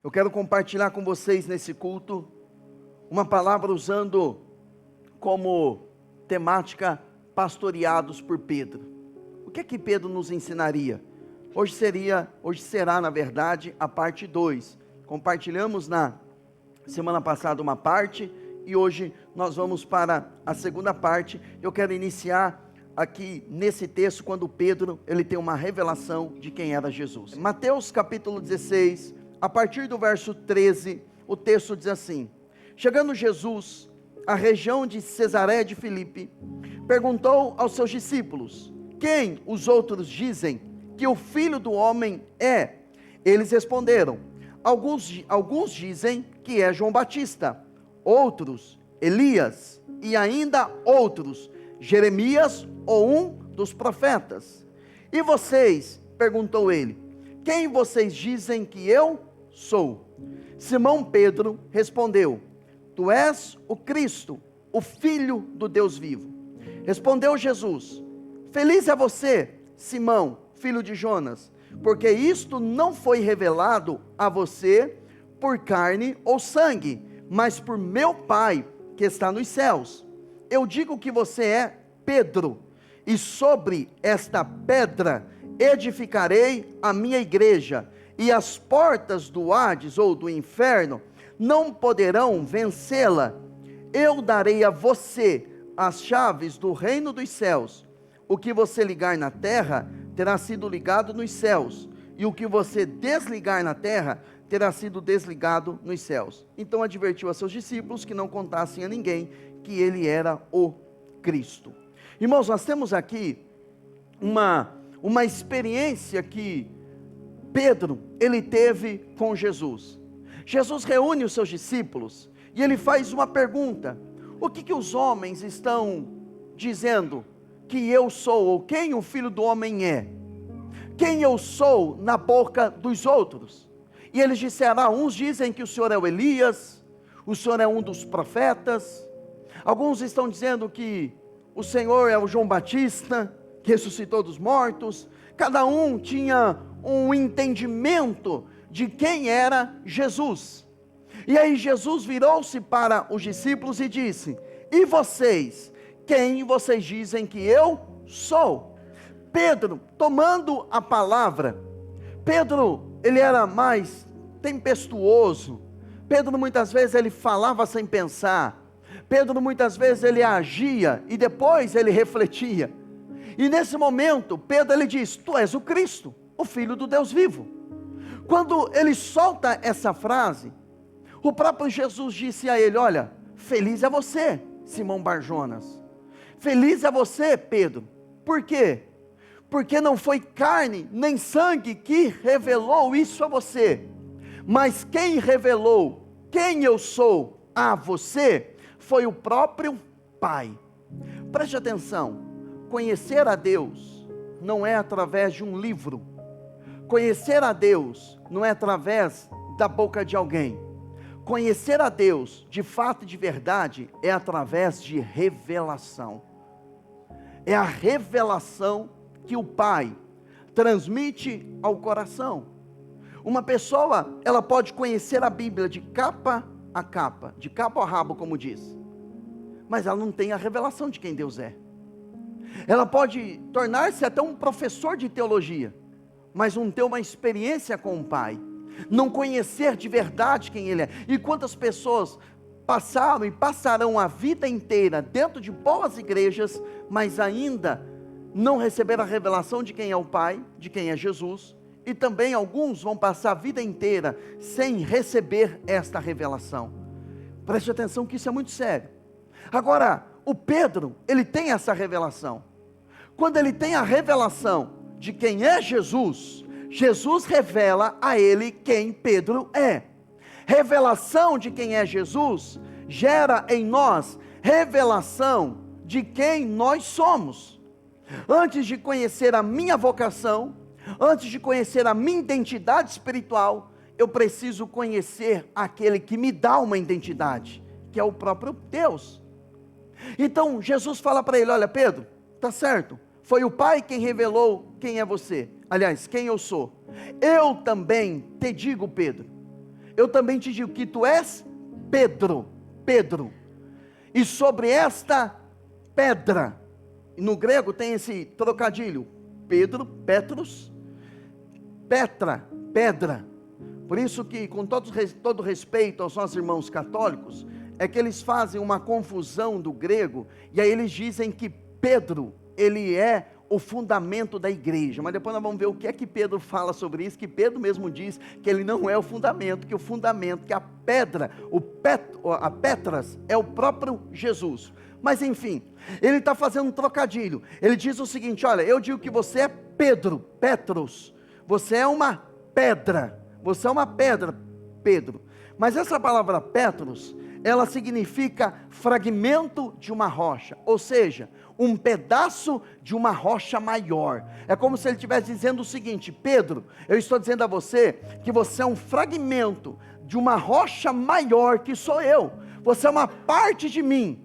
Eu quero compartilhar com vocês nesse culto uma palavra usando como temática pastoreados por Pedro. O que é que Pedro nos ensinaria? Hoje será na verdade a parte 2. Compartilhamos na semana passada uma parte e hoje nós vamos para a segunda parte. Eu quero iniciar aqui nesse texto quando Pedro ele tem uma revelação de quem era Jesus. Mateus capítulo 16, a partir do verso 13, o texto diz assim: chegando Jesus à região de Cesaré de Filipe, perguntou aos seus discípulos: quem os outros dizem que o Filho do Homem é? Eles responderam: alguns dizem que é João Batista, outros Elias, e ainda outros Jeremias ou um dos profetas. E vocês? Perguntou ele: quem vocês dizem que eu sou? Simão Pedro respondeu: tu és o Cristo, o Filho do Deus vivo. Respondeu Jesus: feliz é você, Simão, filho de Jonas, porque isto não foi revelado a você por carne ou sangue, mas por meu Pai que está nos céus. Eu digo que você é Pedro, e sobre esta pedra edificarei a minha igreja, e as portas do Hades ou do inferno não poderão vencê-la. Eu darei a você as chaves do reino dos céus. O que você ligar na terra terá sido ligado nos céus, e o que você desligar na terra terá sido desligado nos céus. Então advertiu a seus discípulos que não contassem a ninguém que ele era o Cristo. Irmãos, nós temos aqui uma experiência que Pedro, ele teve com Jesus. Jesus reúne os seus discípulos e ele faz uma pergunta: o que os homens estão dizendo que eu sou, ou quem o Filho do Homem é? Quem eu sou na boca dos outros? E eles disseram: uns dizem que o Senhor é o Elias, o Senhor é um dos profetas, alguns estão dizendo que o Senhor é o João Batista, que ressuscitou dos mortos. Cada um tinha um entendimento de quem era Jesus. E aí Jesus virou-se para os discípulos e disse: e vocês? Quem vocês dizem que eu sou? Pedro, tomando a palavra, Pedro, ele era mais tempestuoso. Pedro muitas vezes ele falava sem pensar. Pedro muitas vezes ele agia e depois ele refletia. E nesse momento, Pedro ele diz: tu és o Cristo, o Filho do Deus vivo. Quando ele solta essa frase, o próprio Jesus disse a ele: olha, feliz é você, Simão Barjonas. Feliz é você, Pedro. Por quê? Porque não foi carne nem sangue que revelou isso a você, mas quem revelou quem eu sou a você foi o próprio Pai. Preste atenção. Conhecer a Deus não é através de um livro. Conhecer a Deus não é através da boca de alguém. Conhecer a Deus de fato e de verdade é através de revelação. É a revelação que o Pai transmite ao coração. Uma pessoa, ela pode conhecer a Bíblia de capa a capa, de cabo a rabo, como diz, mas ela não tem a revelação de quem Deus é. Ela pode tornar-se até um professor de teologia, mas não ter uma experiência com o Pai, não conhecer de verdade quem Ele é. E quantas pessoas passaram e passarão a vida inteira dentro de boas igrejas, mas ainda não receberam a revelação de quem é o Pai, de quem é Jesus. E também alguns vão passar a vida inteira sem receber esta revelação. Preste atenção que isso é muito sério. Agora, o Pedro, ele tem essa revelação. Quando ele tem a revelação de quem é Jesus, Jesus revela a ele quem Pedro é. Revelação de quem é Jesus gera em nós revelação de quem nós somos. Antes de conhecer a minha vocação, antes de conhecer a minha identidade espiritual, eu preciso conhecer aquele que me dá uma identidade, que é o próprio Deus. Então Jesus fala para ele: olha, Pedro, tá certo, foi o Pai quem revelou quem é você, aliás, quem eu sou. Eu também te digo, Pedro, eu também te digo que tu és Pedro, Pedro, e sobre esta pedra, no grego tem esse trocadilho, Pedro, Petros, Petra, pedra. Por isso que, com todo respeito aos nossos irmãos católicos, é que eles fazem uma confusão do grego, e aí eles dizem que Pedro, ele é o fundamento da igreja, mas depois nós vamos ver o que é que Pedro fala sobre isso, que Pedro mesmo diz que ele não é o fundamento, que a pedra, a Petras, é o próprio Jesus. Mas enfim, ele está fazendo um trocadilho, ele diz o seguinte, olha, eu digo que você é Pedro, Petros, você é uma pedra, Pedro, mas essa palavra Petros, ela significa fragmento de uma rocha, ou seja, um pedaço de uma rocha maior. É como se ele estivesse dizendo o seguinte, Pedro, eu estou dizendo a você, que você é um fragmento de uma rocha maior que sou eu, você é uma parte de mim,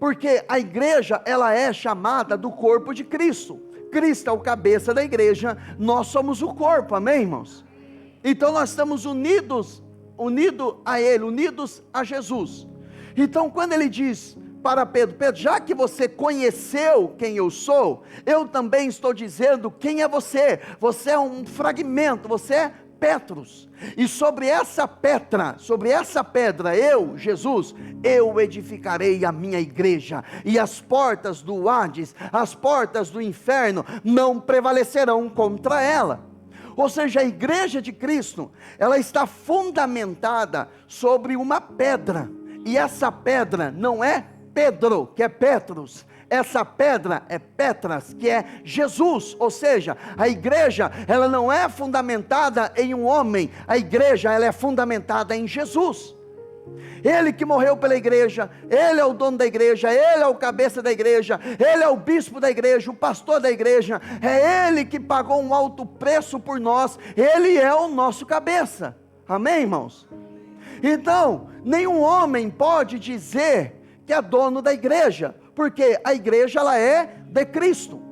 porque a igreja, ela é chamada do corpo de Cristo, Cristo é o cabeça da igreja, nós somos o corpo, amém, irmãos? Então nós estamos unidos a Ele, unidos a Jesus. Então quando ele diz para Pedro, Pedro, já que você conheceu quem eu sou, eu também estou dizendo quem é você. Você é um fragmento, você é Petros, e sobre essa pedra, eu, Jesus, eu edificarei a minha igreja, e as portas do Hades, as portas do inferno, não prevalecerão contra ela. Ou seja, a igreja de Cristo, ela está fundamentada sobre uma pedra, e essa pedra não é Pedro, que é Petros, essa pedra é Petras, que é Jesus. Ou seja, a igreja, ela não é fundamentada em um homem, a igreja, ela é fundamentada em Jesus. Ele que morreu pela igreja, Ele é o dono da igreja, Ele é o cabeça da igreja, Ele é o bispo da igreja, o pastor da igreja, é Ele que pagou um alto preço por nós, Ele é o nosso cabeça, amém, irmãos? Então, nenhum homem pode dizer que é dono da igreja, porque a igreja, ela é de Cristo.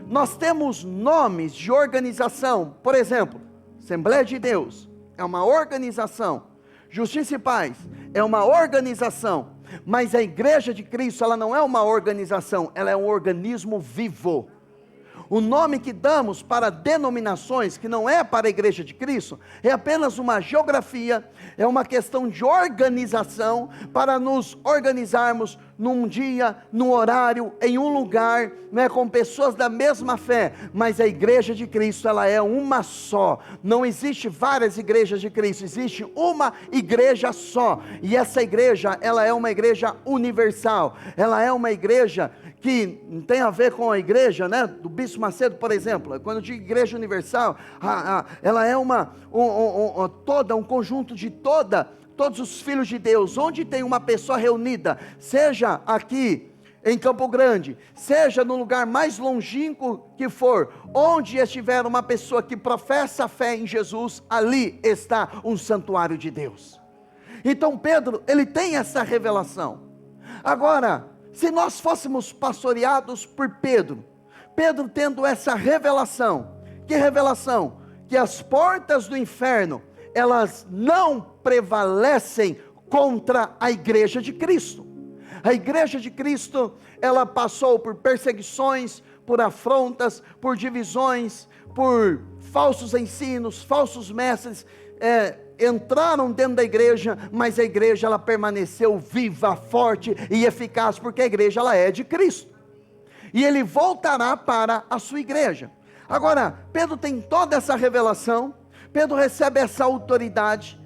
Nós temos nomes de organização, por exemplo, Assembleia de Deus, é uma organização, Justiça e Paz, é uma organização, mas a igreja de Cristo, ela não é uma organização, ela é um organismo vivo. O nome que damos para denominações, que não é para a igreja de Cristo, é apenas uma geografia, é uma questão de organização, para nos organizarmos num dia, num horário, em um lugar, com pessoas da mesma fé, mas a igreja de Cristo, ela é uma só, não existe várias igrejas de Cristo, existe uma igreja só, e essa igreja, ela é uma igreja universal, ela é uma igreja que tem a ver com a igreja, do Bispo Macedo, por exemplo. Quando eu digo igreja universal, ela é um conjunto de todos os filhos de Deus, onde tem uma pessoa reunida, seja aqui em Campo Grande, seja no lugar mais longínquo que for, onde estiver uma pessoa que professa a fé em Jesus, ali está um santuário de Deus. Então Pedro, ele tem essa revelação. Agora, se nós fôssemos pastoreados por Pedro tendo essa revelação, que revelação? Que as portas do inferno, elas não prevalecem contra a igreja de Cristo. A igreja de Cristo, ela passou por perseguições, por afrontas, por divisões, por falsos ensinos, falsos mestres, entraram dentro da igreja, mas a igreja, ela permaneceu viva, forte e eficaz, porque a igreja, ela é de Cristo, e ele voltará para a sua igreja. Agora, Pedro tem toda essa revelação, Pedro recebe essa autoridade,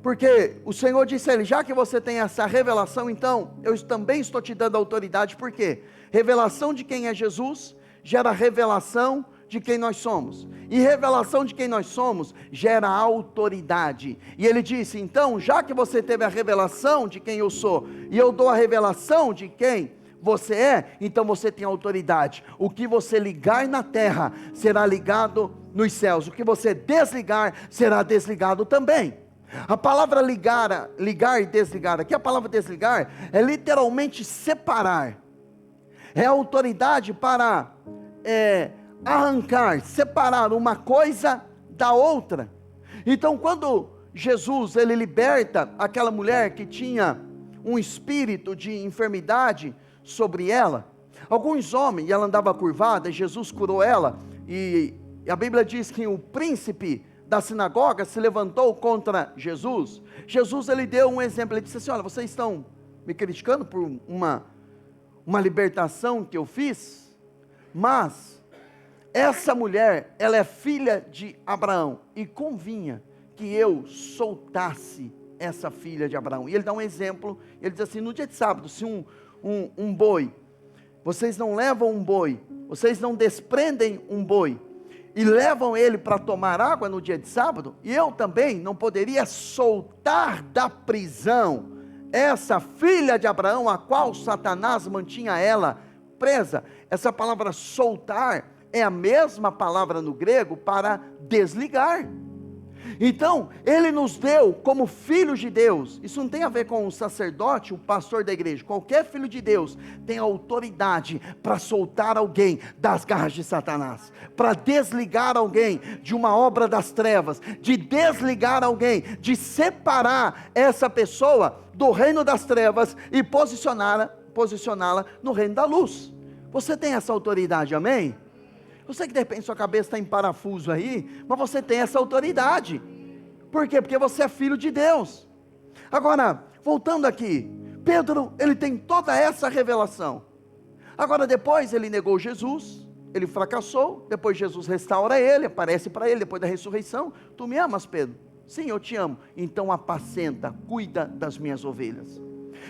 porque o Senhor disse a ele, já que você tem essa revelação, então, eu também estou te dando autoridade, porque revelação de quem é Jesus, gera revelação de quem nós somos, e revelação de quem nós somos, gera autoridade, e ele disse, então, já que você teve a revelação de quem eu sou, e eu dou a revelação de quem você é, então você tem autoridade, o que você ligar na terra, será ligado nos céus, o que você desligar, será desligado também. A palavra ligar e desligar, aqui a palavra desligar, é literalmente separar, é autoridade para, arrancar, separar uma coisa da outra. Então quando Jesus, ele liberta aquela mulher que tinha um espírito de enfermidade sobre ela. Alguns homens, e ela andava curvada, Jesus curou ela, e a Bíblia diz que o príncipe da sinagoga se levantou contra Jesus. Jesus, ele deu um exemplo, ele disse assim: olha, vocês estão me criticando por uma libertação que eu fiz, mas essa mulher, ela é filha de Abraão, e convinha que eu soltasse essa filha de Abraão. E ele dá um exemplo, ele diz assim: no dia de sábado, se um boi, vocês não levam um boi, vocês não desprendem um boi, e levam ele para tomar água no dia de sábado, e eu também não poderia soltar da prisão essa filha de Abraão, a qual Satanás mantinha ela presa. Essa palavra soltar é a mesma palavra no grego para desligar. Então, ele nos deu como filhos de Deus. Isso não tem a ver com o sacerdote, o pastor da igreja. Qualquer filho de Deus tem autoridade para soltar alguém das garras de Satanás, para desligar alguém de uma obra das trevas, de desligar alguém, de separar essa pessoa do reino das trevas e posicioná-la no reino da luz. Você tem essa autoridade, amém? Eu sei que de repente sua cabeça está em parafuso aí, mas você tem essa autoridade. Por quê? Porque você é filho de Deus. Agora, voltando aqui, Pedro, ele tem toda essa revelação. Agora, depois ele negou Jesus, ele fracassou, depois Jesus restaura ele, aparece para ele, depois da ressurreição: tu me amas, Pedro? Sim, eu te amo. Então apacenta, cuida das minhas ovelhas.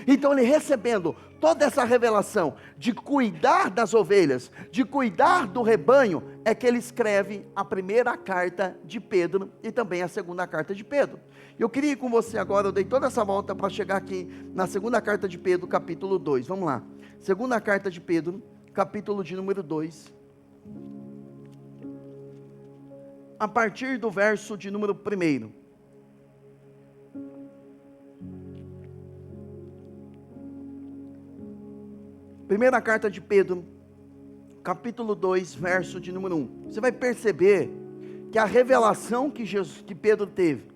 Então ele, recebendo toda essa revelação de cuidar das ovelhas, de cuidar do rebanho, é que ele escreve a primeira carta de Pedro e também a segunda carta de Pedro. Eu queria ir com você agora, eu dei toda essa volta para chegar aqui na segunda carta de Pedro, capítulo 2, vamos lá. Segunda carta de Pedro, capítulo de número 2, a partir do verso de número 1. Primeira carta de Pedro, capítulo 2, verso de número 1. Você vai perceber que a revelação que Pedro teve,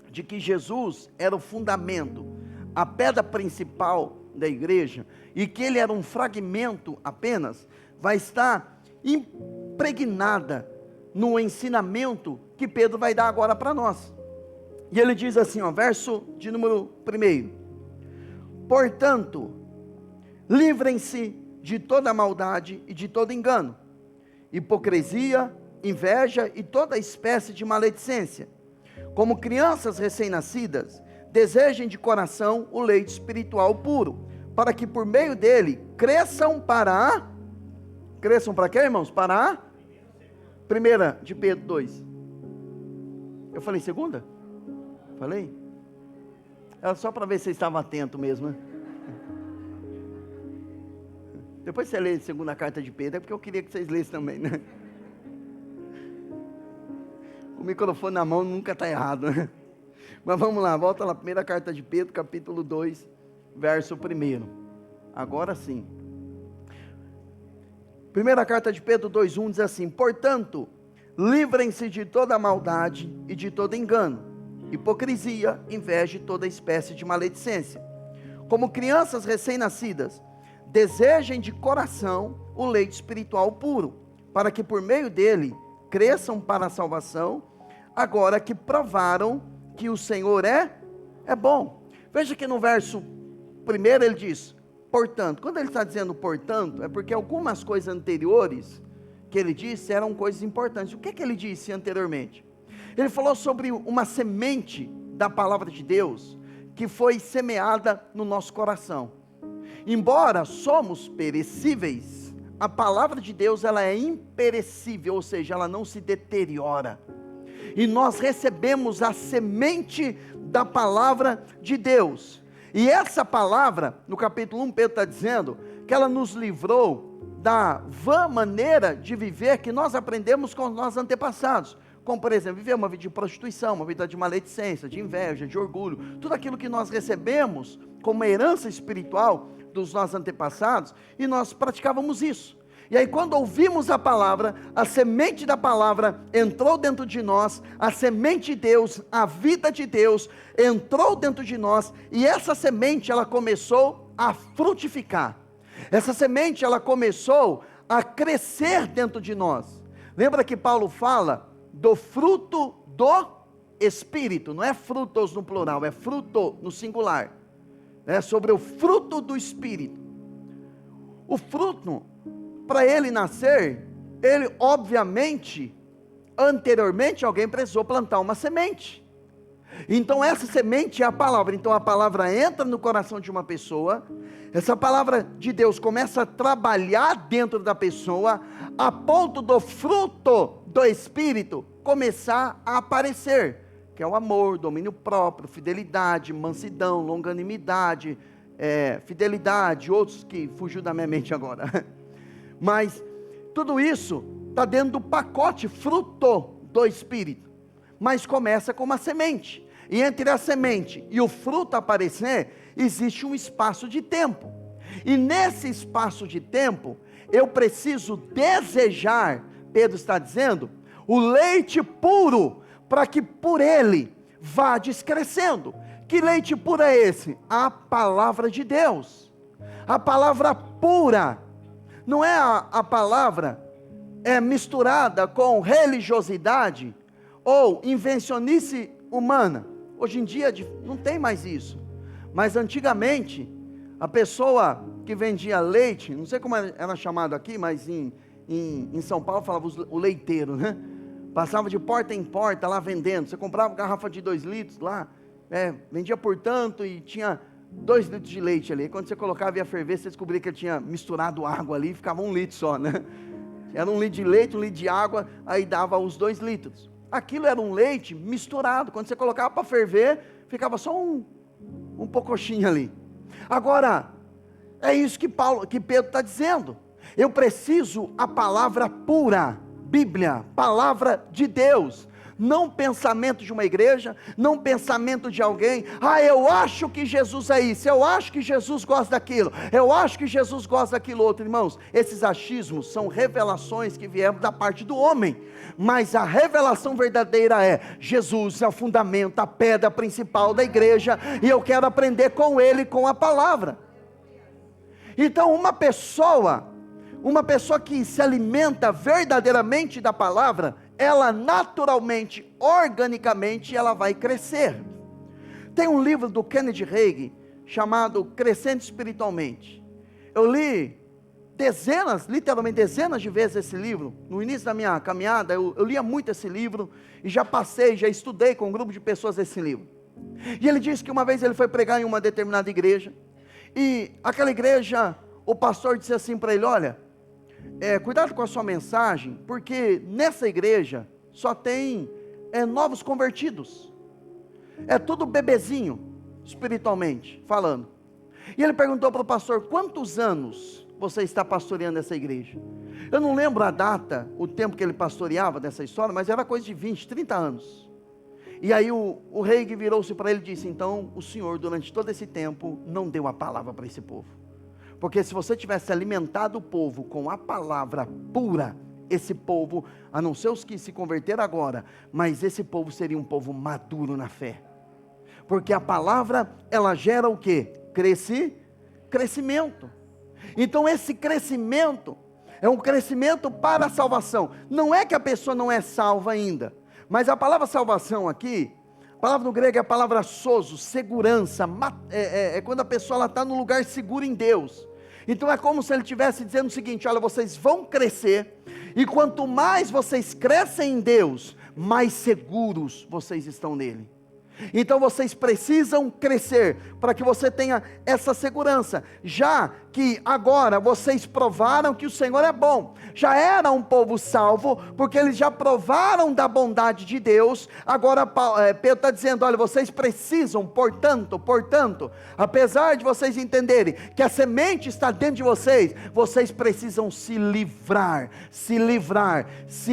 de que Jesus era o fundamento, a pedra principal da igreja, e que ele era um fragmento apenas, vai estar impregnada no ensinamento que Pedro vai dar agora para nós. E ele diz assim, verso de número 1. Portanto, livrem-se de toda maldade e de todo engano, hipocrisia, inveja e toda espécie de maledicência. Como crianças recém-nascidas, desejem de coração o leite espiritual puro, para que por meio dele cresçam para quê, irmãos? Para a primeira de Pedro 2. Eu falei segunda? Falei? Era só para ver se você estava atento mesmo, né? Depois você lê a segunda carta de Pedro, é porque eu queria que vocês lessem também, né? O microfone na mão nunca está errado, né? Mas vamos lá, volta lá, primeira carta de Pedro, capítulo 2, verso 1. Agora sim. Primeira carta de Pedro 2:1 diz assim: portanto, livrem-se de toda maldade e de todo engano, hipocrisia, inveja e toda espécie de maledicência. Como crianças recém-nascidas, desejem de coração o leite espiritual puro, para que por meio dele cresçam para a salvação, agora que provaram que o Senhor é bom. Veja que no verso 1 ele diz, portanto. Quando ele está dizendo portanto, é porque algumas coisas anteriores que ele disse eram coisas importantes. O que ele disse anteriormente? Ele falou sobre uma semente da palavra de Deus, que foi semeada no nosso coração. Embora somos perecíveis, a palavra de Deus ela é imperecível, ou seja, ela não se deteriora. E nós recebemos a semente da palavra de Deus. E essa palavra, no capítulo 1, Pedro está dizendo que ela nos livrou da vã maneira de viver que nós aprendemos com os nossos antepassados. Como, por exemplo, viver uma vida de prostituição, uma vida de maledicência, de inveja, de orgulho. Tudo aquilo que nós recebemos como herança espiritual dos nossos antepassados, e nós praticávamos isso. E aí quando ouvimos a palavra, a semente da palavra entrou dentro de nós, a semente de Deus, a vida de Deus entrou dentro de nós, e essa semente ela começou a frutificar. Essa semente ela começou a crescer dentro de nós. Lembra que Paulo fala do fruto do Espírito, não é frutos no plural, é fruto no singular, é sobre o fruto do Espírito. O fruto, para ele nascer, ele obviamente, anteriormente alguém precisou plantar uma semente. Então essa semente é a palavra. Então a palavra entra no coração de uma pessoa, essa palavra de Deus começa a trabalhar dentro da pessoa, a ponto do fruto do Espírito começar a aparecer, que é o amor, domínio próprio, fidelidade, mansidão, longanimidade, fidelidade, outros que fugiu da minha mente agora. Mas tudo isso está dentro do pacote fruto do Espírito, mas começa com uma semente, e entre a semente e o fruto aparecer, existe um espaço de tempo, e nesse espaço de tempo, eu preciso desejar, Pedro está dizendo, o leite puro, para que por ele vá descrescendo. Que leite puro é esse? A palavra de Deus, a palavra pura, não é a palavra misturada com religiosidade, ou invencionice humana. Hoje em dia não tem mais isso, mas antigamente, a pessoa que vendia leite, não sei como era chamado aqui, mas em São Paulo falava o leiteiro, né? Passava de porta em porta lá vendendo. Você comprava garrafa de 2 litros lá, vendia por tanto e tinha 2 litros de leite ali. Quando você colocava e ia ferver, você descobria que ele tinha misturado água ali, ficava 1 litro só, né? Era 1 litro de leite, 1 litro de água, aí dava os 2 litros. Aquilo era um leite misturado. Quando você colocava para ferver, ficava só um pocochinho ali. Agora, é isso que Pedro está dizendo. Eu preciso a palavra pura, Bíblia, palavra de Deus, não pensamento de uma igreja, não pensamento de alguém. Eu acho que Jesus é isso, eu acho que Jesus gosta daquilo, eu acho que Jesus gosta daquilo outro. Irmãos, esses achismos são revelações que vieram da parte do homem, mas a revelação verdadeira é: Jesus é o fundamento, a pedra principal da igreja, e eu quero aprender com ele, com a palavra. Então uma pessoa que se alimenta verdadeiramente da palavra, ela naturalmente, organicamente, ela vai crescer. Tem um livro do Kenneth Hagin, chamado Crescendo Espiritualmente. Eu li literalmente dezenas de vezes esse livro. No início da minha caminhada, eu lia muito esse livro, e já estudei com um grupo de pessoas esse livro. E ele disse que uma vez ele foi pregar em uma determinada igreja, e aquela igreja, o pastor disse assim para ele: olha, cuidado com a sua mensagem, porque nessa igreja só tem novos convertidos, é tudo bebezinho, espiritualmente falando. E ele perguntou para o pastor: quantos anos você está pastoreando essa igreja? Eu não lembro a data, o tempo que ele pastoreava dessa história, mas era coisa de 20, 30 anos. E aí o rei virou-se para ele e disse: então o senhor durante todo esse tempo não deu a palavra para esse povo, porque se você tivesse alimentado o povo com a palavra pura, esse povo, a não ser os que se converteram agora, mas esse povo seria um povo maduro na fé, porque a palavra, ela gera o quê? Crescimento. Então esse crescimento é um crescimento para a salvação. Não é que a pessoa não é salva ainda, mas a palavra salvação aqui, a palavra no grego é a palavra sozo, segurança, é quando a pessoa está no lugar seguro em Deus. Então é como se ele estivesse dizendo o seguinte: olha, vocês vão crescer, e quanto mais vocês crescem em Deus, mais seguros vocês estão nele. Então vocês precisam crescer, para que você tenha essa segurança, já que agora vocês provaram que o Senhor é bom, já era um povo salvo, porque eles já provaram da bondade de Deus. Agora Pedro está dizendo: olha, vocês precisam, portanto, apesar de vocês entenderem que a semente está dentro de vocês, vocês precisam se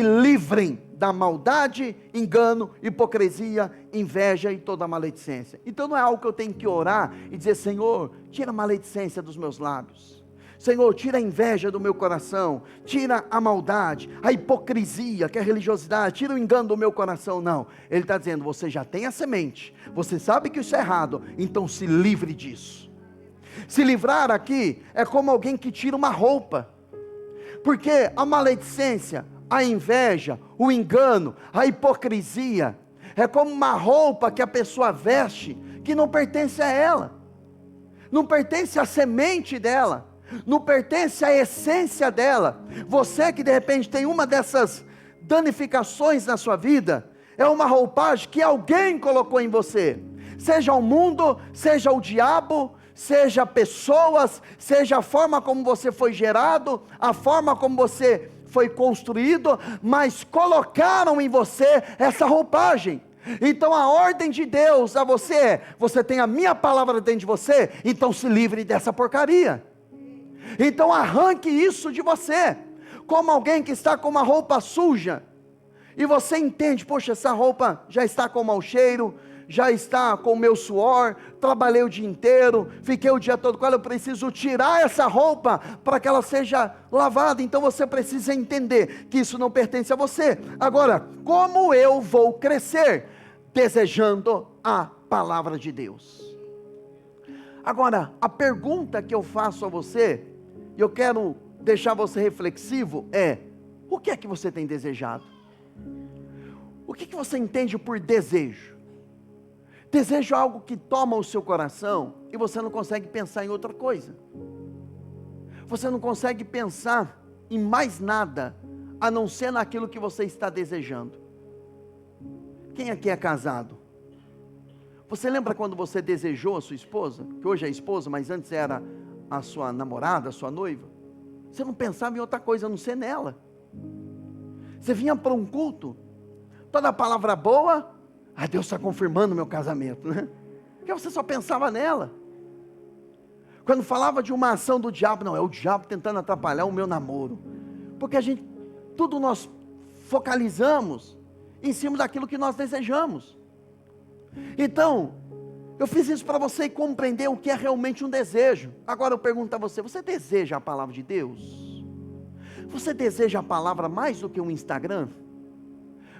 livrem da maldade, engano, hipocrisia, inveja e toda maledicência. Então não é algo que eu tenho que orar e dizer: Senhor, tira a maledicência dos meus lábios, Senhor, tira a inveja do meu coração, tira a maldade, a hipocrisia, que é a religiosidade, tira o engano do meu coração. Não, Ele está dizendo, você já tem a semente, você sabe que isso é errado, então se livre disso. Se livrar aqui é como alguém que tira uma roupa, porque a maledicência, a inveja, o engano, a hipocrisia, é como uma roupa que a pessoa veste, que não pertence a ela, não pertence à semente dela, não pertence à essência dela. Você que de repente tem uma dessas danificações na sua vida, é uma roupagem que alguém colocou em você, seja o mundo, seja o diabo, seja pessoas, seja a forma como você foi gerado, a forma como você foi construído, mas colocaram em você essa roupagem. Então a ordem de Deus a você é, você tem a minha palavra dentro de você, então se livre dessa porcaria. Então arranque isso de você, como alguém que está com uma roupa suja, e você entende, poxa, essa roupa já está com mau cheiro, já está com o meu suor, trabalhei o dia inteiro, fiquei o dia todo com ela, eu preciso tirar essa roupa, para que ela seja lavada. Então você precisa entender, que isso não pertence a você. Agora, como eu vou crescer? Desejando a palavra de Deus. Agora, a pergunta que eu faço a você, e eu quero deixar você reflexivo, é, o que é que você tem desejado? O que você entende por desejo? Desejo é algo que toma o seu coração, e você não consegue pensar em outra coisa. Você não consegue pensar em mais nada, a não ser naquilo que você está desejando. Quem aqui é casado? Você lembra quando você desejou a sua esposa? Que hoje é esposa, mas antes era a sua namorada, a sua noiva. Você não pensava em outra coisa a não ser nela. Você vinha para um culto, toda palavra boa, Deus está confirmando o meu casamento, né? Porque você só pensava nela. Quando falava de uma ação do diabo, não, é o diabo tentando atrapalhar o meu namoro. Porque tudo nós focalizamos em cima daquilo que nós desejamos. Então, eu fiz isso para você compreender o que é realmente um desejo. Agora eu pergunto a você, você deseja a palavra de Deus? Você deseja a palavra mais do que um Instagram?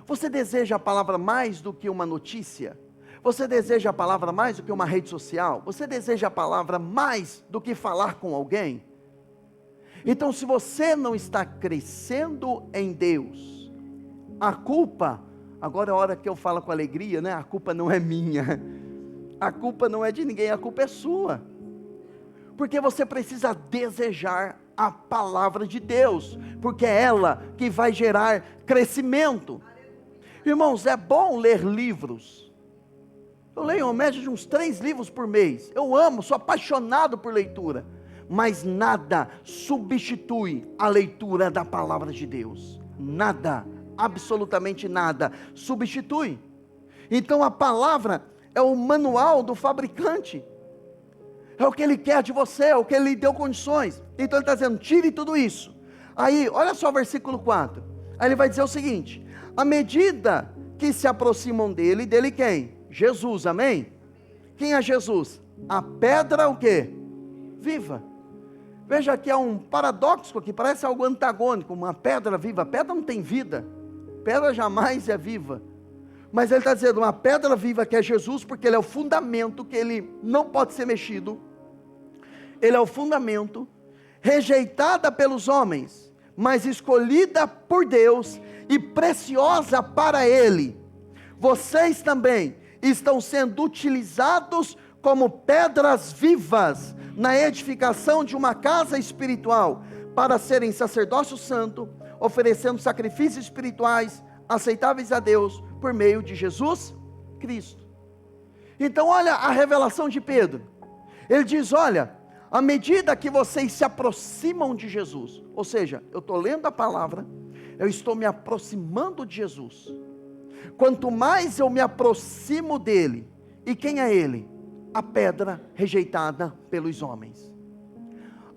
Você deseja a palavra mais do que uma notícia? Você deseja a palavra mais do que uma rede social? Você deseja a palavra mais do que falar com alguém? Então, se você não está crescendo em Deus, a culpa, agora é a hora que eu falo com alegria, né? A culpa não é minha, a culpa não é de ninguém, a culpa é sua, porque você precisa desejar a palavra de Deus, porque é ela que vai gerar crescimento. Irmãos, é bom ler livros. Eu leio uma média de uns 3 livros por mês. Eu amo, sou apaixonado por leitura. Mas nada substitui a leitura da palavra de Deus. Nada, absolutamente nada substitui. Então a palavra é o manual do fabricante. É o que ele quer de você, é o que ele lhe deu condições. Então ele está dizendo, tire tudo isso. Aí, olha só o versículo 4. Aí ele vai dizer o seguinte: à medida que se aproximam dele quem? Jesus, amém? Quem é Jesus? A pedra o quê? Viva. Veja que há um paradoxo aqui, parece algo antagônico, uma pedra viva. A pedra não tem vida, pedra jamais é viva. Mas ele está dizendo, uma pedra viva que é Jesus, porque ele é o fundamento, que ele não pode ser mexido. Ele é o fundamento, rejeitada pelos homens, mas escolhida por Deus e preciosa para Ele. Vocês também estão sendo utilizados como pedras vivas na edificação de uma casa espiritual, para serem sacerdócio santo, oferecendo sacrifícios espirituais aceitáveis a Deus por meio de Jesus Cristo. Então olha a revelação de Pedro. Ele diz, olha, à medida que vocês se aproximam de Jesus, ou seja, eu estou lendo a palavra, eu estou me aproximando de Jesus. Quanto mais eu me aproximo dele, e quem é ele? A pedra rejeitada pelos homens.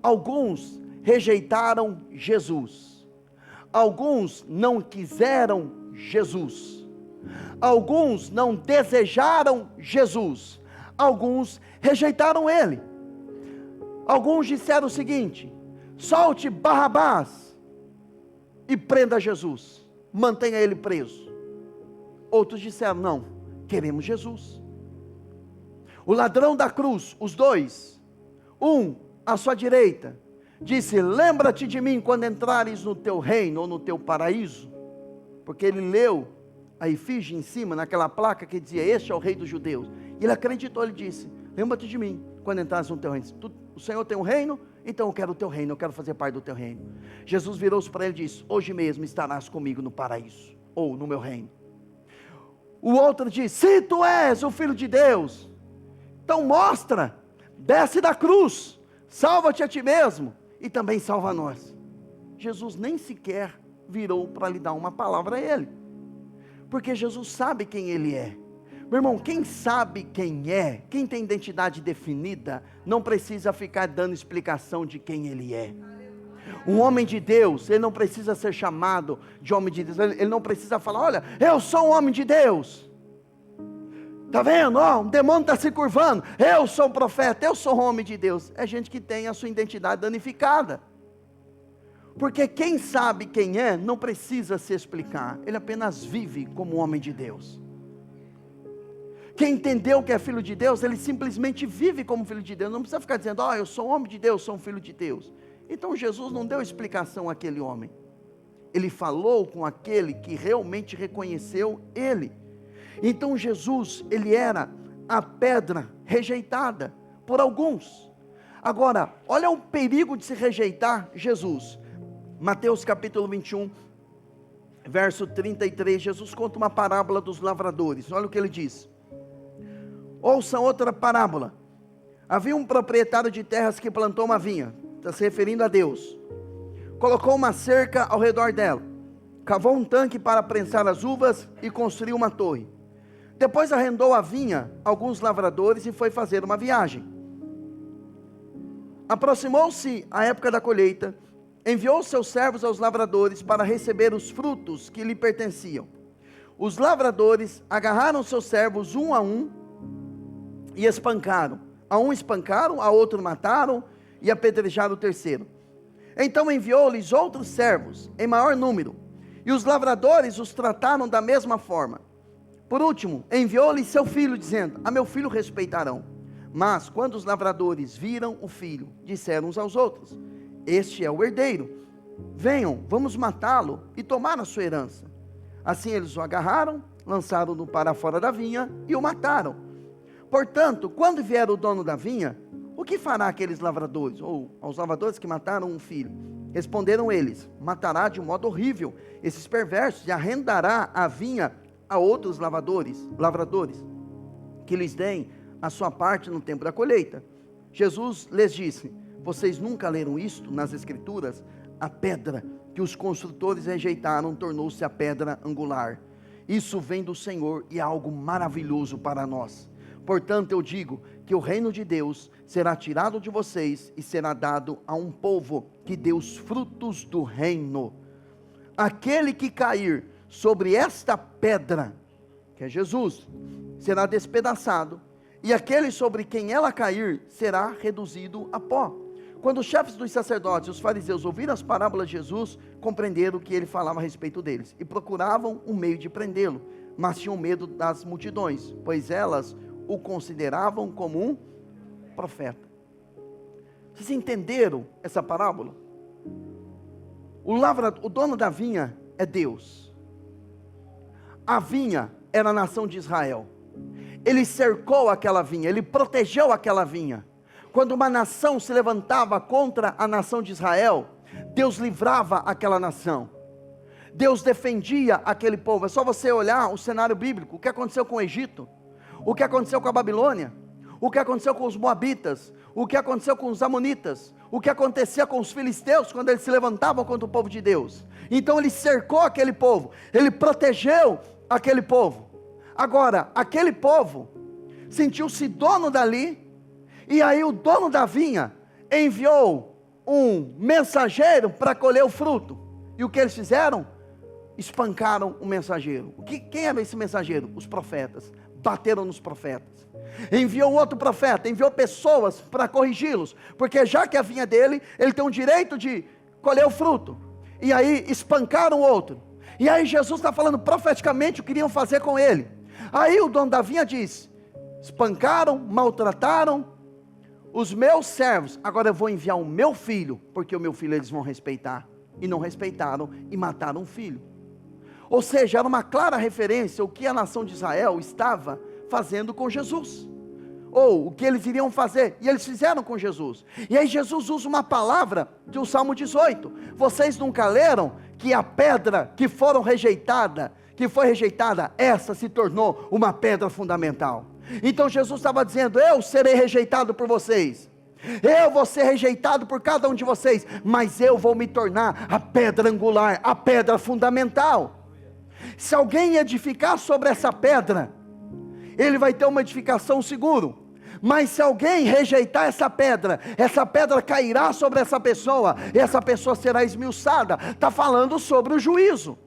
Alguns rejeitaram Jesus, alguns não quiseram Jesus, alguns não desejaram Jesus, alguns rejeitaram ele. Alguns disseram o seguinte: solte Barrabás e prenda Jesus, mantenha ele preso. Outros disseram, não, queremos Jesus. O ladrão da cruz, os dois, um à sua direita, disse, lembra-te de mim quando entrares no teu reino ou no teu paraíso, porque ele leu a efígie em cima, naquela placa que dizia, este é o rei dos judeus, e ele acreditou, ele disse, lembra-te de mim quando entrares no teu reino. O Senhor tem um reino, então eu quero o teu reino, eu quero fazer parte do teu reino. Jesus virou-se para ele e disse, hoje mesmo estarás comigo no paraíso, ou no meu reino. O outro disse, se tu és o Filho de Deus, então mostra, desce da cruz, salva-te a ti mesmo, e também salva nós. Jesus nem sequer virou para lhe dar uma palavra a ele, porque Jesus sabe quem ele é. Meu irmão, quem sabe quem é, quem tem identidade definida, não precisa ficar dando explicação de quem ele é. Um homem de Deus, ele não precisa ser chamado de homem de Deus, ele não precisa falar, olha, eu sou um homem de Deus. Está vendo? Um demônio está se curvando, eu sou um profeta, eu sou um homem de Deus. É gente que tem a sua identidade danificada. Porque quem sabe quem é, não precisa se explicar, ele apenas vive como homem de Deus. Quem entendeu que é filho de Deus, ele simplesmente vive como filho de Deus, não precisa ficar dizendo, eu sou um homem de Deus, sou um filho de Deus. Então Jesus não deu explicação àquele homem, ele falou com aquele que realmente reconheceu ele. Então Jesus, ele era a pedra rejeitada por alguns. Agora, olha o perigo de se rejeitar Jesus. Mateus capítulo 21, verso 33, Jesus conta uma parábola dos lavradores, olha o que ele diz. Ouça outra parábola. Havia um proprietário de terras que plantou uma vinha, está se referindo a Deus. Colocou uma cerca ao redor dela, cavou um tanque para prensar as uvas e construiu uma torre. Depois arrendou a vinha a alguns lavradores e foi fazer uma viagem. Aproximou-se a época da colheita, enviou seus servos aos lavradores para receber os frutos que lhe pertenciam. Os lavradores agarraram seus servos um a um e espancaram. A um espancaram, a outro mataram e apedrejaram o terceiro. Então enviou-lhes outros servos em maior número, e os lavradores os trataram da mesma forma. Por último, enviou-lhes seu filho, dizendo, a meu filho respeitarão. Mas quando os lavradores viram o filho, disseram uns aos outros, este é o herdeiro, venham, vamos matá-lo e tomar a sua herança. Assim eles o agarraram, lançaram-no para fora da vinha e o mataram. Portanto, quando vier o dono da vinha, o que fará aqueles lavradores, ou aos lavradores que mataram um filho? Responderam eles, matará de um modo horrível esses perversos e arrendará a vinha a outros lavradores, que lhes deem a sua parte no tempo da colheita. Jesus lhes disse, vocês nunca leram isto nas escrituras? A pedra que os construtores rejeitaram tornou-se a pedra angular. Isso vem do Senhor e é algo maravilhoso para nós. Portanto eu digo que o reino de Deus será tirado de vocês e será dado a um povo que dê os frutos do reino. Aquele que cair sobre esta pedra, que é Jesus, será despedaçado, e aquele sobre quem ela cair, será reduzido a pó. Quando os chefes dos sacerdotes e os fariseus ouviram as parábolas de Jesus, compreenderam que ele falava a respeito deles, e procuravam um meio de prendê-lo, mas tinham medo das multidões, pois elas o consideravam como um profeta. Vocês entenderam essa parábola? O dono da vinha é Deus. A vinha era a nação de Israel. Ele cercou aquela vinha, ele protegeu aquela vinha. Quando uma nação se levantava contra a nação de Israel, Deus livrava aquela nação. Deus defendia aquele povo. É só você olhar o cenário bíblico, o que aconteceu com o Egito, o que aconteceu com a Babilônia, o que aconteceu com os moabitas, o que aconteceu com os amonitas, o que acontecia com os filisteus quando eles se levantavam contra o povo de Deus. Então ele cercou aquele povo, ele protegeu aquele povo. Agora, aquele povo sentiu-se dono dali, e aí o dono da vinha enviou um mensageiro para colher o fruto. E o que eles fizeram? Espancaram o mensageiro. Quem era esse mensageiro? Os profetas. bateram nos profetas. Enviou outro profeta, enviou pessoas para corrigi-los, porque já que a vinha dele, ele tem o direito de colher o fruto. E aí espancaram o outro. E aí Jesus está falando profeticamente o que iriam fazer com ele. Aí o dono da vinha diz: espancaram, maltrataram os meus servos, agora eu vou enviar o meu filho, porque o meu filho eles vão respeitar. E não respeitaram e mataram o filho. Ou seja, era uma clara referência ao que a nação de Israel estava fazendo com Jesus, ou o que eles iriam fazer, e eles fizeram com Jesus. E aí Jesus usa uma palavra de um Salmo 18, vocês nunca leram que a pedra que foi rejeitada, essa se tornou uma pedra fundamental. Então Jesus estava dizendo: eu serei rejeitado por vocês, eu vou ser rejeitado por cada um de vocês, mas eu vou me tornar a pedra angular, a pedra fundamental. Se alguém edificar sobre essa pedra, ele vai ter uma edificação segura. Mas se alguém rejeitar essa pedra cairá sobre essa pessoa, e essa pessoa será esmiuçada. Está falando sobre o juízo.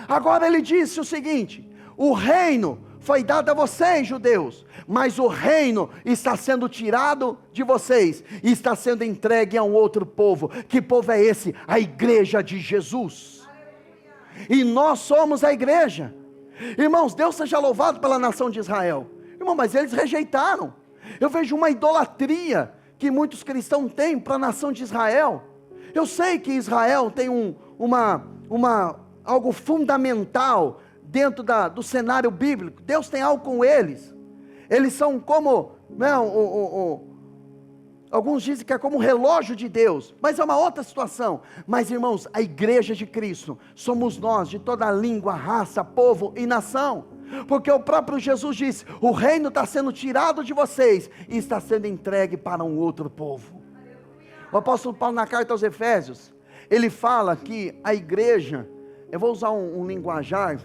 Agora ele disse o seguinte: o reino foi dado a vocês, judeus, mas o reino está sendo tirado de vocês, e está sendo entregue a um outro povo. Que povo é esse? A igreja de Jesus. E nós somos a igreja. Irmãos, Deus seja louvado pela nação de Israel. Irmão, mas eles rejeitaram. Eu vejo uma idolatria que muitos cristãos têm para a nação de Israel. Eu sei que Israel tem algo fundamental dentro do cenário bíblico. Deus tem algo com eles. Eles são como, alguns dizem que é como um relógio de Deus, mas é uma outra situação. Mas irmãos, a igreja de Cristo somos nós, de toda língua, raça, povo e nação, porque o próprio Jesus disse: o reino está sendo tirado de vocês e está sendo entregue para um outro povo. O apóstolo Paulo, na carta aos Efésios, ele fala que a igreja, eu vou usar um linguajar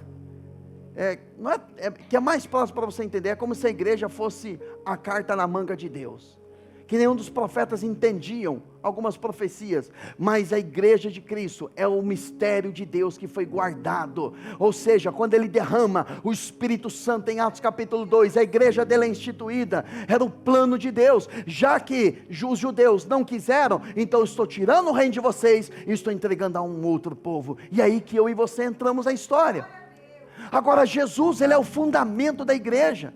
que é mais próximo para você entender, é como se a igreja fosse a carta na manga de Deus, que nenhum dos profetas entendiam algumas profecias, mas a igreja de Cristo é o mistério de Deus que foi guardado. Ou seja, quando ele derrama o Espírito Santo em Atos capítulo 2, a igreja dele é instituída, era o plano de Deus. Já que os judeus não quiseram, então eu estou tirando o reino de vocês e estou entregando a um outro povo. E aí que eu e você entramos na história. Agora Jesus, ele é o fundamento da igreja.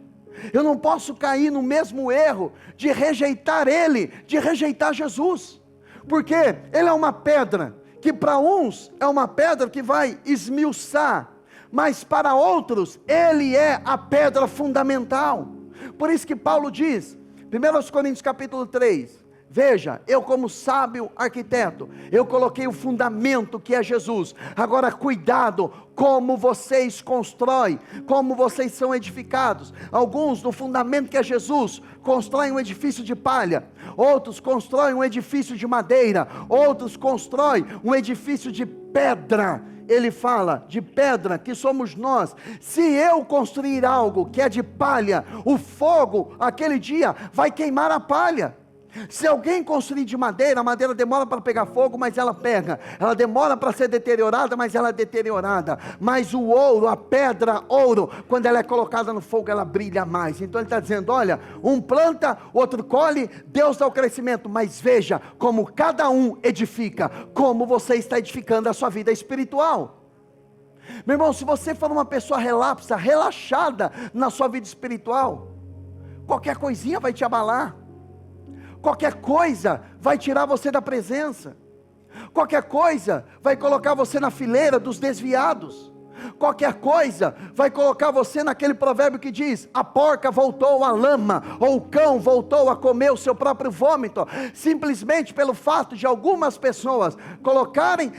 Eu não posso cair no mesmo erro de rejeitar ele, de rejeitar Jesus, porque ele é uma pedra, que para uns é uma pedra que vai esmiuçar, mas para outros, ele é a pedra fundamental. Por isso que Paulo diz, 1 Coríntios capítulo 3, veja, eu como sábio arquiteto, eu coloquei o fundamento que é Jesus. Agora cuidado como vocês constroem, como vocês são edificados. Alguns no fundamento que é Jesus, constroem um edifício de palha, outros constroem um edifício de madeira, outros constroem um edifício de pedra. Ele fala de pedra, que somos nós. Se eu construir algo que é de palha, o fogo, aquele dia, vai queimar a palha. Se alguém construir de madeira, a madeira demora para pegar fogo, mas ela pega. Ela demora para ser deteriorada, mas ela é deteriorada. Mas o ouro, a pedra ouro, quando ela é colocada no fogo, ela brilha mais. Então ele está dizendo: olha, um planta, outro colhe, Deus dá o crescimento. Mas veja como cada um edifica, como você está edificando a sua vida espiritual. Meu irmão, se você for uma pessoa relapsa, relaxada na sua vida espiritual, qualquer coisinha vai te abalar. Qualquer coisa vai tirar você da presença. Qualquer coisa vai colocar você na fileira dos desviados. Qualquer coisa vai colocar você naquele provérbio que diz: a porca voltou à lama, ou o cão voltou a comer o seu próprio vômito. Simplesmente pelo fato de algumas pessoas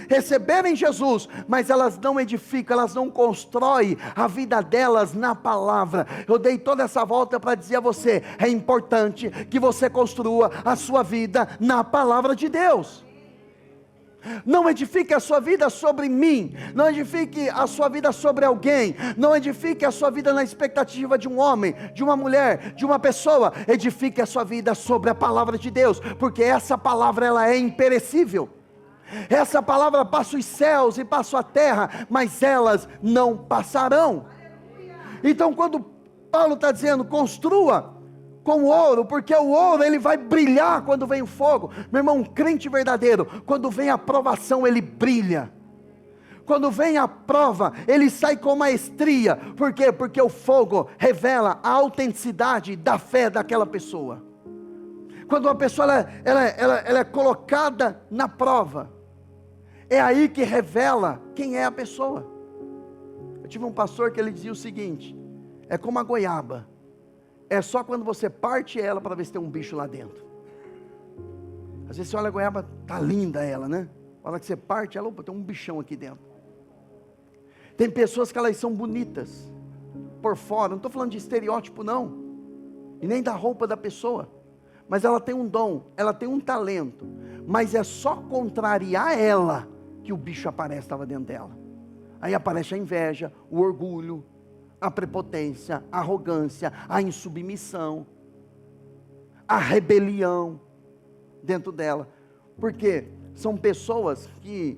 receberem Jesus, mas elas não edificam, elas não constroem a vida delas na palavra. Eu dei toda essa volta para dizer a você: é importante que você construa a sua vida na palavra de Deus. Não edifique a sua vida sobre mim, não edifique a sua vida sobre alguém, não edifique a sua vida na expectativa de um homem, de uma mulher, de uma pessoa. Edifique a sua vida sobre a palavra de Deus, porque essa palavra ela é imperecível. Essa palavra passa os céus e passa a terra, mas elas não passarão. Então quando Paulo está dizendo, construa com ouro, porque o ouro ele vai brilhar quando vem o fogo. Meu irmão, um crente verdadeiro, quando vem a provação, ele brilha. Quando vem a prova, ele sai com maestria. Por quê? Porque o fogo revela a autenticidade da fé daquela pessoa. Quando uma pessoa ela é colocada na prova, é aí que revela quem é a pessoa. Eu tive um pastor que ele dizia o seguinte: é como a goiaba, é só quando você parte ela para ver se tem um bicho lá dentro. Às vezes você olha a goiaba, tá linda ela, né? Na hora que você parte ela, opa, tem um bichão aqui dentro. Tem pessoas que elas são bonitas por fora, não estou falando de estereótipo não, e nem da roupa da pessoa, mas ela tem um dom, ela tem um talento, mas é só contrariar ela que o bicho aparece, estava dentro dela. Aí aparece a inveja, o orgulho, a prepotência, a arrogância, a insubmissão, a rebelião dentro dela. Porque são pessoas que,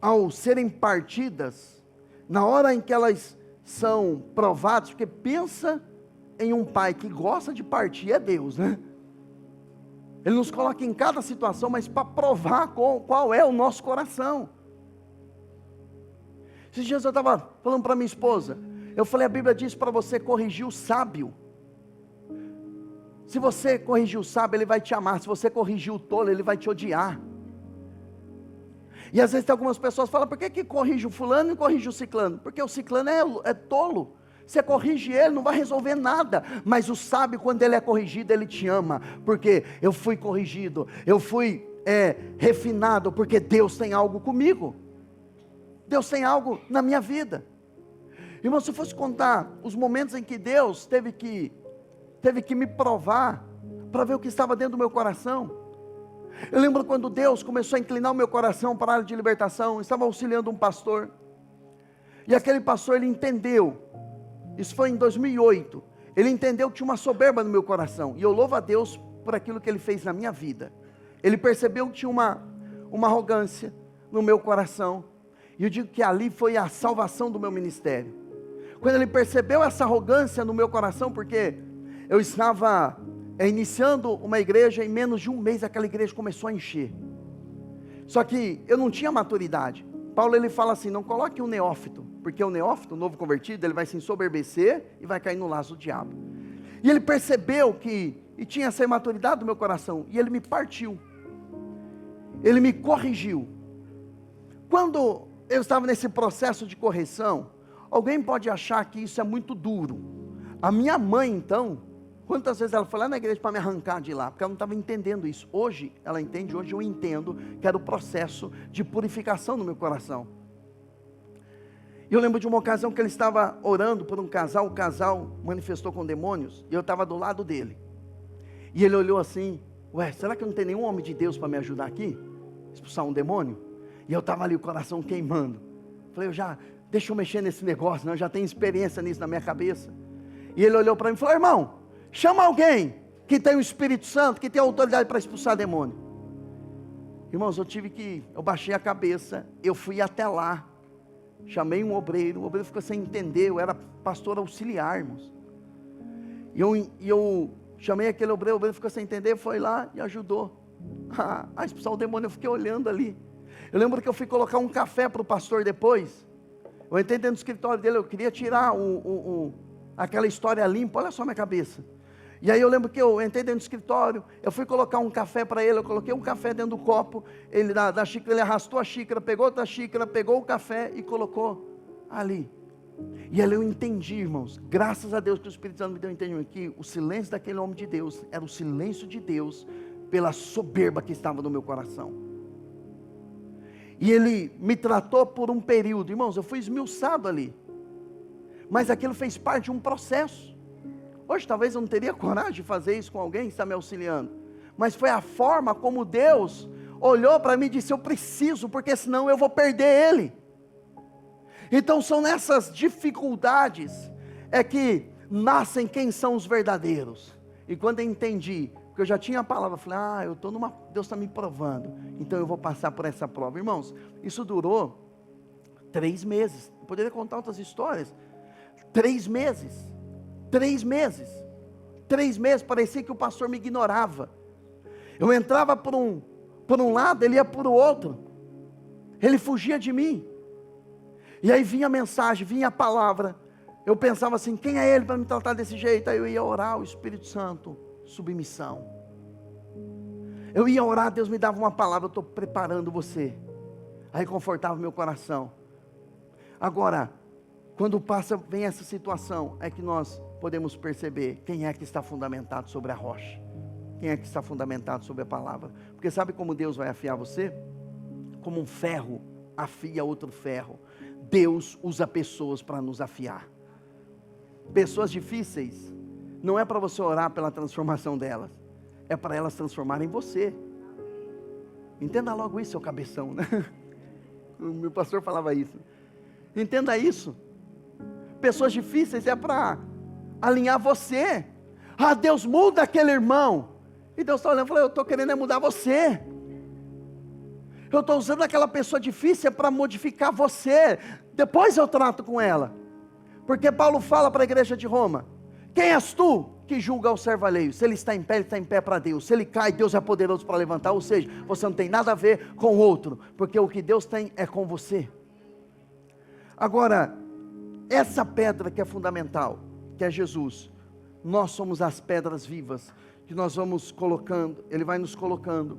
ao serem partidas, na hora em que elas são provadas, porque pensa em um pai que gosta de partir, é Deus, né? Ele nos coloca em cada situação, mas para provar qual é o nosso coração. Esses dias eu estava falando para minha esposa, eu falei, a Bíblia diz para você corrigir o sábio. Se você corrigir o sábio, ele vai te amar. Se você corrigir o tolo, ele vai te odiar. E às vezes tem algumas pessoas que falam, por que corrige o fulano e não corrige o ciclano? Porque o ciclano é tolo. Você corrige ele, não vai resolver nada. Mas o sábio, quando ele é corrigido, ele te ama. Porque eu fui corrigido, eu fui refinado, porque Deus tem algo comigo. Deus tem algo na minha vida. Irmão, se eu fosse contar os momentos em que Deus teve que me provar, para ver o que estava dentro do meu coração. Eu lembro quando Deus começou a inclinar o meu coração para a área de libertação, eu estava auxiliando um pastor, e aquele pastor, ele entendeu, isso foi em 2008, ele entendeu que tinha uma soberba no meu coração, e eu louvo a Deus por aquilo que ele fez na minha vida. Ele percebeu que tinha uma arrogância no meu coração, e eu digo que ali foi a salvação do meu ministério. Quando ele percebeu essa arrogância no meu coração, porque eu estava iniciando uma igreja, em menos de um mês aquela igreja começou a encher. Só que eu não tinha maturidade. Paulo ele fala assim, não coloque um neófito, porque o neófito, o novo convertido, ele vai se ensoberbecer e vai cair no laço do diabo. E ele percebeu que tinha essa imaturidade do meu coração, e ele me partiu. Ele me corrigiu. Quando eu estava nesse processo de correção, alguém pode achar que isso é muito duro. A minha mãe então, quantas vezes ela foi lá na igreja para me arrancar de lá, porque ela não estava entendendo isso. Hoje ela entende, hoje eu entendo que era o processo de purificação no meu coração. E eu lembro de uma ocasião que ele estava orando por um casal, o casal manifestou com demônios, e eu estava do lado dele. E ele olhou assim, ué, será que não tem nenhum homem de Deus para me ajudar aqui? Expulsar um demônio? E eu estava ali, o coração queimando. Falei, deixa eu mexer nesse negócio, eu já tenho experiência nisso na minha cabeça. E ele olhou para mim e falou, irmão, chama alguém que tem o Espírito Santo, que tem autoridade para expulsar demônio. Irmãos, eu baixei a cabeça, eu fui até lá, chamei um obreiro, o obreiro ficou sem entender, eu era pastor auxiliar, irmãos. E eu chamei aquele obreiro, o obreiro ficou sem entender, foi lá e ajudou a expulsar o demônio. Eu fiquei olhando ali. Eu lembro que eu fui colocar um café para o pastor depois. Eu entrei dentro do escritório dele, eu queria tirar aquela história limpa, olha só a minha cabeça. E aí eu lembro que eu entrei dentro do escritório, eu fui colocar um café para ele, eu coloquei um café dentro do copo, ele da xícara, ele arrastou a xícara, pegou outra xícara, pegou o café e colocou ali. E ali eu entendi, irmãos, graças a Deus que o Espírito Santo me deu entendimento, que o silêncio daquele homem de Deus, era o silêncio de Deus, pela soberba que estava no meu coração. E ele me tratou por um período, irmãos, eu fui esmiuçado ali, mas aquilo fez parte de um processo. Hoje talvez eu não teria coragem de fazer isso com alguém que está me auxiliando, mas foi a forma como Deus olhou para mim e disse, eu preciso, porque senão eu vou perder ele. Então são nessas dificuldades que nascem quem são os verdadeiros. E quando eu entendi, porque eu já tinha a palavra, eu falei, Deus está me provando, então eu vou passar por essa prova. Irmãos, isso durou 3 meses, eu poderia contar outras histórias, 3 meses, 3 meses, parecia que o pastor me ignorava. Eu entrava por um lado, ele ia por outro. Ele fugia de mim. E aí vinha a mensagem, vinha a palavra. Eu pensava assim, quem é ele para me tratar desse jeito? Aí eu ia orar, o Espírito Santo, submissão. Eu ia orar, Deus me dava uma palavra, eu estou preparando você. Aí confortava meu coração. Agora, quando vem essa situação, é que nós podemos perceber quem é que está fundamentado sobre a rocha. Quem é que está fundamentado sobre a palavra. Porque sabe como Deus vai afiar você? Como um ferro afia outro ferro. Deus usa pessoas para nos afiar. Pessoas difíceis, não é para você orar pela transformação delas, é para elas transformarem você. Entenda logo isso, seu cabeção, né? O meu pastor falava isso. Entenda isso. Pessoas difíceis é para alinhar você. Ah, Deus muda aquele irmão. E Deus está olhando e falou, eu estou querendo mudar você. Eu estou usando aquela pessoa difícil para modificar você. Depois eu trato com ela. Porque Paulo fala para a igreja de Roma, quem és tu que julga o servo alheio? Se ele está em pé, ele está em pé para Deus. Se ele cai, Deus é poderoso para levantar. Ou seja, você não tem nada a ver com o outro, porque o que Deus tem é com você. Agora, essa pedra que é fundamental, que é Jesus, nós somos as pedras vivas, que nós vamos colocando, Ele vai nos colocando,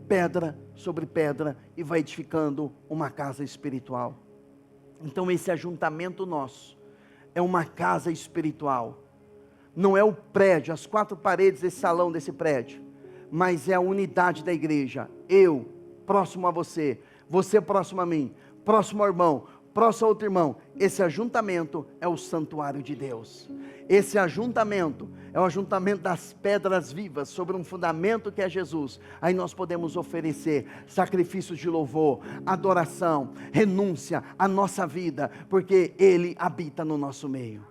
pedra sobre pedra, e vai edificando uma casa espiritual. Então esse ajuntamento nosso, é uma casa espiritual, não é o prédio, as 4 paredes desse salão, desse prédio, mas é a unidade da igreja, eu próximo a você, você próximo a mim, próximo ao irmão, próximo ao outro irmão. Esse ajuntamento é o santuário de Deus. Esse ajuntamento é o ajuntamento das pedras vivas sobre um fundamento que é Jesus. Aí nós podemos oferecer sacrifícios de louvor, adoração, renúncia à nossa vida, porque Ele habita no nosso meio.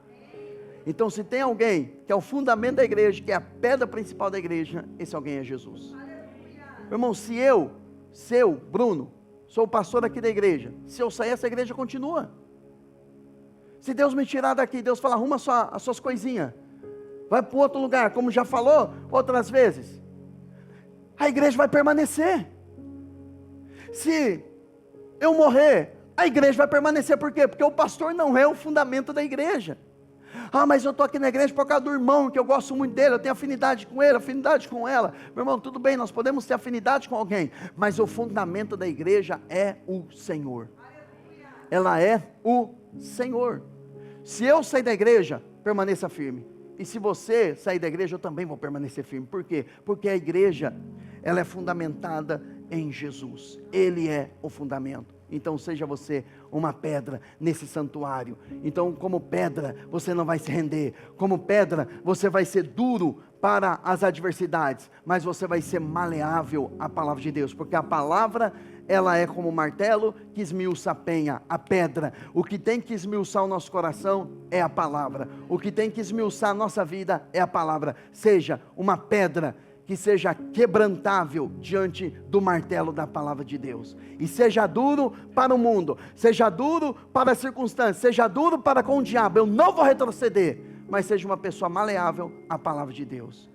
Então, se tem alguém que é o fundamento da igreja, que é a pedra principal da igreja, esse alguém é Jesus. Meu irmão, se eu, Bruno, sou o pastor aqui da igreja, se eu sair, essa igreja continua. Se Deus me tirar daqui, Deus fala, arruma as suas coisinhas, vai para outro lugar, como já falou outras vezes, a igreja vai permanecer. Se eu morrer, a igreja vai permanecer. Por quê? Porque o pastor não é o fundamento da igreja. Ah, mas eu estou aqui na igreja por causa do irmão, que eu gosto muito dele, eu tenho afinidade com ele, afinidade com ela. Meu irmão, tudo bem, nós podemos ter afinidade com alguém, mas o fundamento da igreja é o Senhor. Ela é o Senhor. Se eu sair da igreja, permaneça firme. E se você sair da igreja, eu também vou permanecer firme. Por quê? Porque a igreja, ela é fundamentada em Jesus. Ele é o fundamento. Então seja você uma pedra nesse santuário. Então, como pedra, você não vai se render. Como pedra, você vai ser duro para as adversidades, mas você vai ser maleável à palavra de Deus, porque a palavra, ela é como um martelo que esmiuça a penha, a pedra. O que tem que esmiuçar o nosso coração é a palavra. O que tem que esmiuçar a nossa vida é a palavra. Seja uma pedra que seja quebrantável diante do martelo da palavra de Deus, e seja duro para o mundo, seja duro para as circunstâncias, seja duro para com o diabo. Eu não vou retroceder, mas seja uma pessoa maleável à palavra de Deus.